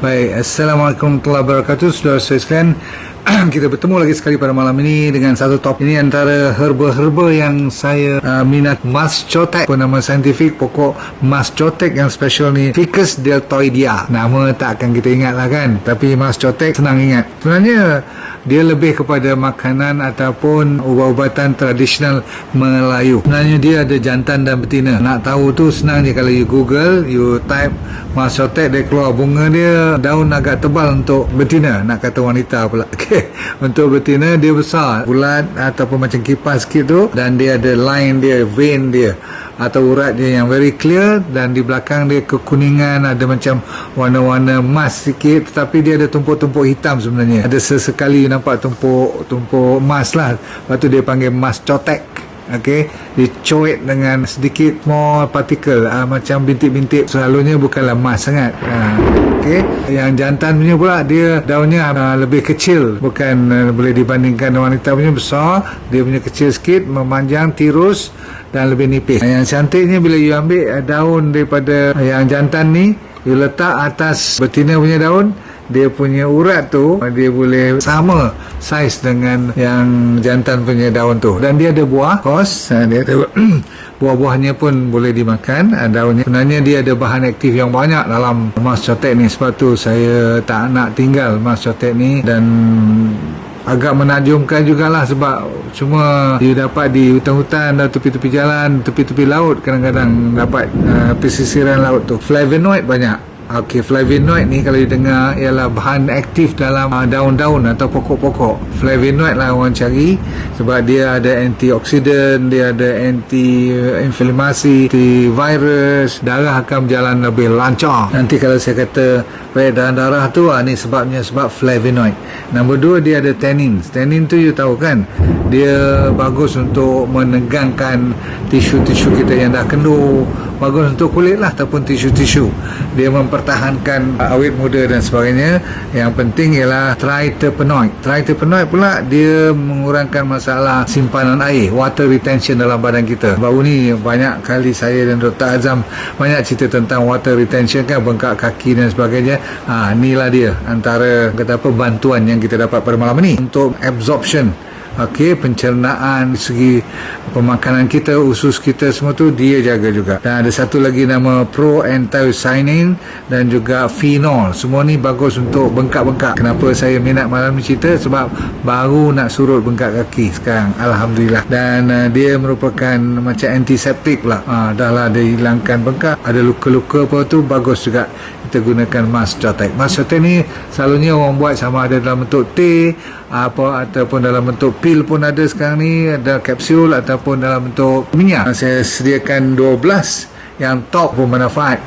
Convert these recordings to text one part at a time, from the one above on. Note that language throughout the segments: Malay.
Baik, Assalamualaikum warahmatullahi wabarakatuh. Saudara sekalian, kita bertemu lagi sekali pada malam ini dengan satu topik. Ini antara herba-herba yang saya minat. Mas cotek pun nama saintifik pokok mas cotek yang special ni, Ficus deltoidea. Nama tak akan kita ingat lah kan, tapi mas cotek senang ingat. Sebenarnya dia lebih kepada makanan ataupun ubat-ubatan tradisional Melayu. Sebenarnya dia ada jantan dan betina. Nak tahu tu senang je, kalau you Google, you type mas cotek, dia keluar bunga dia daun agak tebal untuk betina, nak kata wanita pula. Okay. Untuk betina dia besar, bulat ataupun macam kipas sikit tu, dan dia ada line dia, vein dia atau urat dia yang very clear, dan di belakang dia kekuningan, ada macam warna-warna emas sikit, tetapi dia ada tumpuk-tumpuk hitam sebenarnya. Ada sesekali nampak tumpuk emas lah. Lepas tu dia panggil mas cotek. Okey, dicoet dengan sedikit more particle, macam bintik-bintik. Selalunya bukanlah emas sangat. Okey, yang jantan punya pula dia daunnya lebih kecil, bukan boleh dibandingkan wanita punya besar. Dia punya kecil sikit, memanjang, tirus dan lebih nipis. Yang cantiknya bila you ambil daun daripada yang jantan ni, you letak atas betina punya daun, dia punya urat tu dia boleh sama saiz dengan yang jantan punya daun tu. Dan dia ada buah, dia ada buah-buahnya pun boleh dimakan. Daunnya sebenarnya dia ada bahan aktif yang banyak dalam mas cotek ni. Sebab tu saya tak nak tinggal mas cotek ni, dan agak menakjubkan jugalah, sebab cuma dia dapat di hutan-hutan dan tepi-tepi jalan, tepi-tepi laut, kadang-kadang dapat pesisiran laut tu. Flavonoid banyak. Okey, flavonoid ni kalau dengar ialah bahan aktif dalam daun-daun atau pokok-pokok. Flavonoid lah orang cari, sebab dia ada antioksidan, dia ada anti-inflamasi, anti-virus, darah akan berjalan lebih lancar. Nanti kalau saya kata peredaran darah tu, ni sebabnya sebab flavonoid. Nombor 2, dia ada tannin. Tannin tu you tahu kan, dia bagus untuk menegangkan tisu-tisu kita yang dah kendur, bagus untuk kulit lah ataupun tisu-tisu. Dia mempertahankan awet muda dan sebagainya. Yang penting ialah triterpenoid. Triterpenoid pula dia mengurangkan masalah simpanan air, water retention dalam badan kita. Baru ni banyak kali saya dan Dr. Azam banyak cerita tentang water retention kan, bengkak kaki dan sebagainya. Inilah dia antara kata apa bantuan yang kita dapat pada malam ni untuk absorption. Okey, pencernaan, segi pemakanan kita, usus kita, semua tu dia jaga juga. Dan ada satu lagi nama proanthocyanin dan juga phenol. Semua ni bagus untuk bengkak-bengkak. Kenapa saya minat malam ni cerita? Sebab baru nak surut bengkak kaki sekarang, alhamdulillah. Dan dia merupakan macam antiseptik pula. Dah lah dia hilangkan bengkak. Ada luka-luka apa tu, bagus juga kita gunakan mas cotek. Mas cotek ni selalunya orang buat sama ada dalam bentuk teh ataupun dalam bentuk pil pun ada sekarang ni, ada kapsul ataupun dalam bentuk minyak. Saya sediakan 12 yang top bermanfaat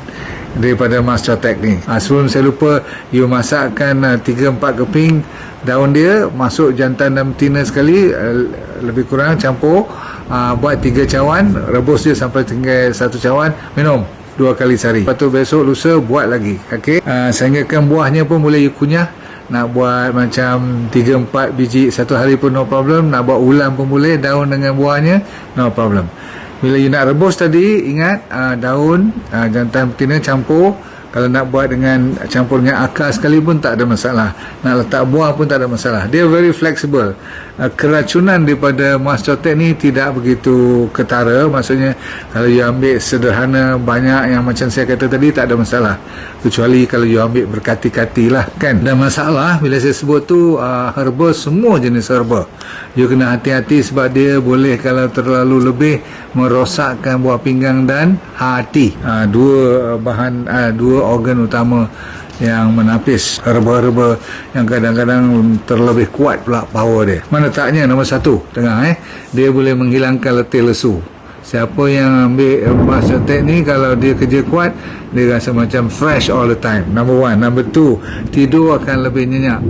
daripada mas cotek ni. Sebelum saya lupa, you masakkan 3-4 keping daun dia, masuk jantan dan betina sekali, lebih kurang campur, buat 3 cawan, rebus dia sampai tinggal 1 cawan, minum 2 kali sehari. Lepas tu besok lusa buat lagi. Okey, sehinggakan buahnya pun boleh you kunyah. Nak buat macam 3-4 biji satu hari pun no problem. Nak buat ulam pun boleh, daun dengan buahnya no problem. Bila you nak rebus tadi, ingat daun jantan betina campur. Kalau nak buat dengan campur dengan akar sekali pun tak ada masalah. Nak letak buah pun tak ada masalah. Dia very flexible. Keracunan daripada mas cotek ni tidak begitu ketara. Maksudnya kalau you ambil sederhana, banyak yang macam saya kata tadi, tak ada masalah. Kecuali kalau you ambil berkati-kati lah kan. Dan masalah bila saya sebut tu herba, semua jenis herba. You kena hati-hati sebab dia boleh kalau terlalu lebih merosakkan buah pinggang dan hati. Dua organ utama yang menapis. Herba-herba yang kadang-kadang terlebih kuat pula power dia. Mana taknya nombor 1 tengah dia boleh menghilangkan letih lesu. Siapa yang ambil mas cotek ni, kalau dia kerja kuat, dia rasa macam fresh all the time. Number 1. Number 2, tidur akan lebih nyenyak.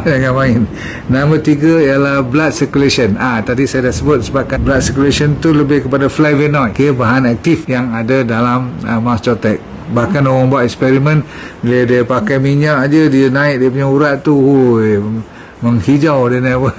Jangan main. Number 3 ialah blood circulation. Tadi saya dah sebut, sebabkan blood circulation tu lebih kepada flavonoid, bahan aktif yang ada dalam mas cotek. Bahkan orang buat eksperimen, bila dia pakai minyak aja, dia naik dia punya urat tu, menghijau dia ni apa.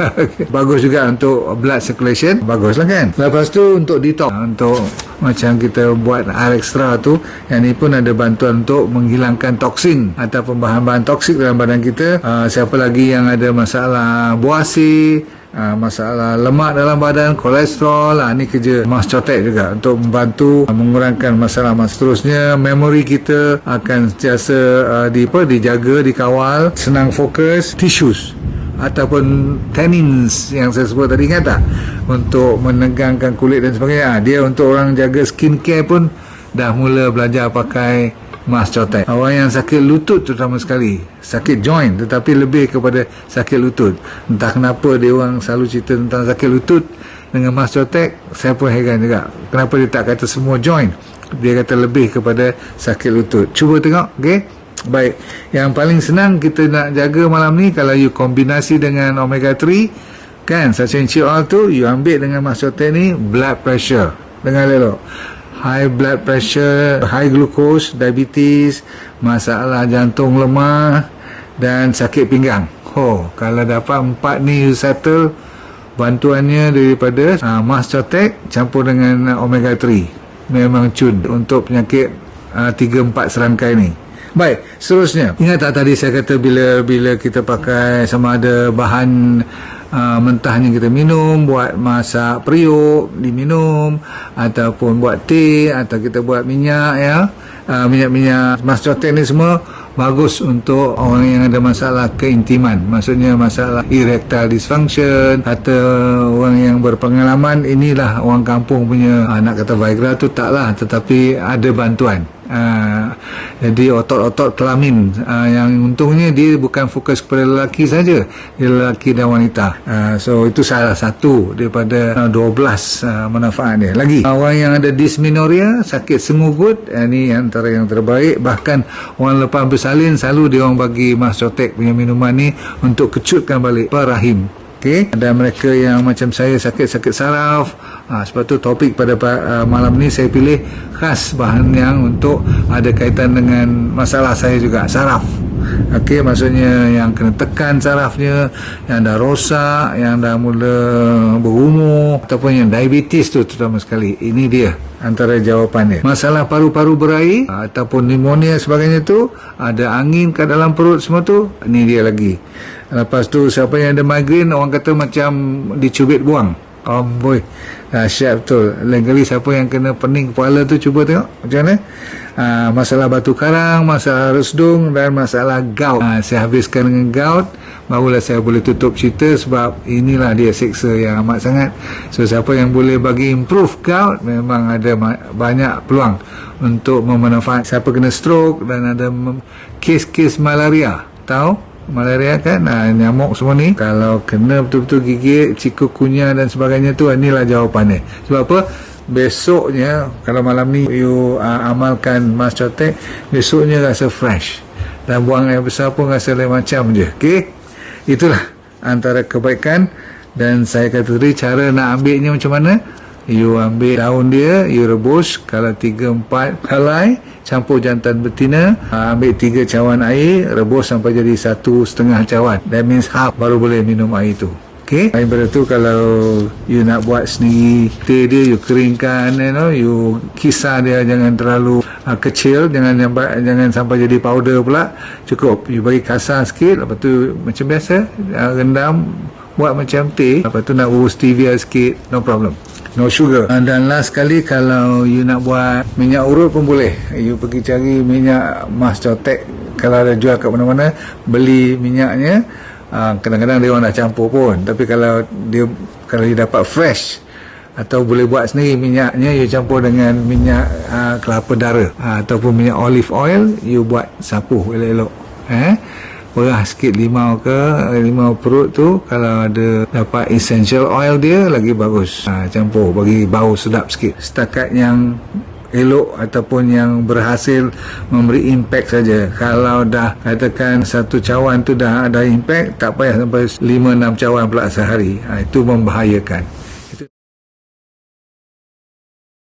Bagus juga untuk blood circulation, bagus lah kan. Lepas tu untuk detox, untuk macam kita buat air ekstra tu, yang ni pun ada bantuan untuk menghilangkan toksin ataupun bahan-bahan toksik dalam badan kita. Siapa lagi yang ada masalah buasi, masalah lemak dalam badan, kolesterol, ni kerja Mas Cotek juga untuk membantu mengurangkan masalah seterusnya. Memori kita akan sentiasa dijaga, dikawal, senang fokus. Tissues ataupun tannins yang saya sebut tadi, ingat tak, untuk menegangkan kulit dan sebagainya. Dia untuk orang jaga skincare pun dah mula belajar pakai Mas Cotek. Orang yang sakit lutut terutama sekali, sakit joint, tetapi lebih kepada sakit lutut, entah kenapa dia orang selalu cerita tentang sakit lutut dengan Mas Cotek. Saya pun heran juga kenapa dia tak kata semua joint, dia kata lebih kepada sakit lutut. Cuba tengok, okey. Baik, yang paling senang kita nak jaga malam ni, kalau you kombinasi dengan omega 3 kan, Sachin oil tu you ambil dengan Mas Cotek ni, blood pressure, dengar elok, high blood pressure, high glucose, diabetes, masalah jantung lemah dan sakit pinggang. Kalau dapat 4 ni you settle, bantuannya daripada Mas Cotek campur dengan omega 3 memang cun untuk penyakit 3-4 serangkai ni. Baik, seterusnya, ingat tak tadi saya kata bila kita pakai sama ada bahan mentahnya kita minum, buat masak periuk diminum, ataupun buat teh, atau kita buat minyak, ya, minyak-minyak Mas Cotek ni semua bagus untuk orang yang ada masalah keintiman, maksudnya masalah erectile dysfunction, atau orang yang berpengalaman. Inilah orang kampung punya, nak kata Viagra tu taklah, tetapi ada bantuan. Jadi otot-otot kelamin, yang untungnya dia bukan fokus kepada lelaki saja, dia lelaki dan wanita. So itu salah satu daripada 12 manfaat dia. Lagi orang yang ada dysmenorrhea, sakit sengugut, ini antara yang terbaik. Bahkan orang lepas bersalin selalu dia orang bagi Mas Cotek punya minuman ni untuk kecutkan balik rahim. Okay. Dan mereka yang macam saya sakit-sakit saraf, sebab tu topik pada malam ni saya pilih khas bahan yang untuk ada kaitan dengan masalah saya juga, saraf. Okey, maksudnya yang kena tekan sarafnya, yang dah rosak, yang dah mula berumur, ataupun yang diabetes tu terutama sekali. Ini dia antara jawapannya. Masalah paru-paru berair ataupun pneumonia sebagainya tu, ada angin kat dalam perut semua tu, ini dia lagi. Lepas tu siapa yang ada migraine, orang kata macam dicubit buang. Boy, dahsyat betul. Lain kali siapa yang kena pening kepala tu, cuba tengok macam mana. Masalah batu karang, masalah resdung dan masalah gout. Saya habiskan dengan gout, barulah saya boleh tutup cerita, sebab inilah dia seksa yang amat sangat. So siapa yang boleh bagi improve gout, memang ada banyak peluang untuk memanfaat. Siapa kena stroke dan ada kes-kes malaria, tahu malaria kan, nyamuk semua ni, kalau kena betul-betul gigit, chikungunya dan sebagainya tu, inilah jawapannya. Sebab apa? Besoknya, kalau malam ni you amalkan Mas Cotek, besoknya rasa fresh, dan buang air besar pun rasa lain macam je. Okay, itulah antara kebaikan. Dan saya kata tadi, cara nak ambilnya macam mana. You ambil daun dia, you rebus, kalau 3-4 helai, campur jantan betina, ambil 3 cawan air, rebus sampai jadi 1,5 cawan. That means half, baru boleh minum air tu. Okay, daripada tu kalau you nak buat sendiri, teh dia you keringkan, you kisar dia, jangan terlalu kecil, jangan sampai jadi powder pula. Cukup you bagi kasar sikit, lepas tu macam biasa rendam, buat macam teh, lepas tu nak urus stevia sikit, no problem, no sugar. Dan last kali, kalau you nak buat minyak urut pun boleh, you pergi cari minyak Mas Cotek, kalau ada jual kat mana-mana, beli minyaknya. Kadang-kadang dia orang dah campur pun, tapi kalau you dapat fresh atau boleh buat sendiri minyaknya, you campur dengan minyak kelapa dara ataupun minyak olive oil, you buat sapu elok-elok, perah sikit limau perut tu. Kalau ada dapat essential oil dia, lagi bagus, campur bagi bau sedap sikit. Setakat yang elok ataupun yang berhasil memberi impact saja. Kalau dah katakan 1 cawan tu dah ada impact, tak payah sampai 5-6 cawan pula sehari, itu membahayakan.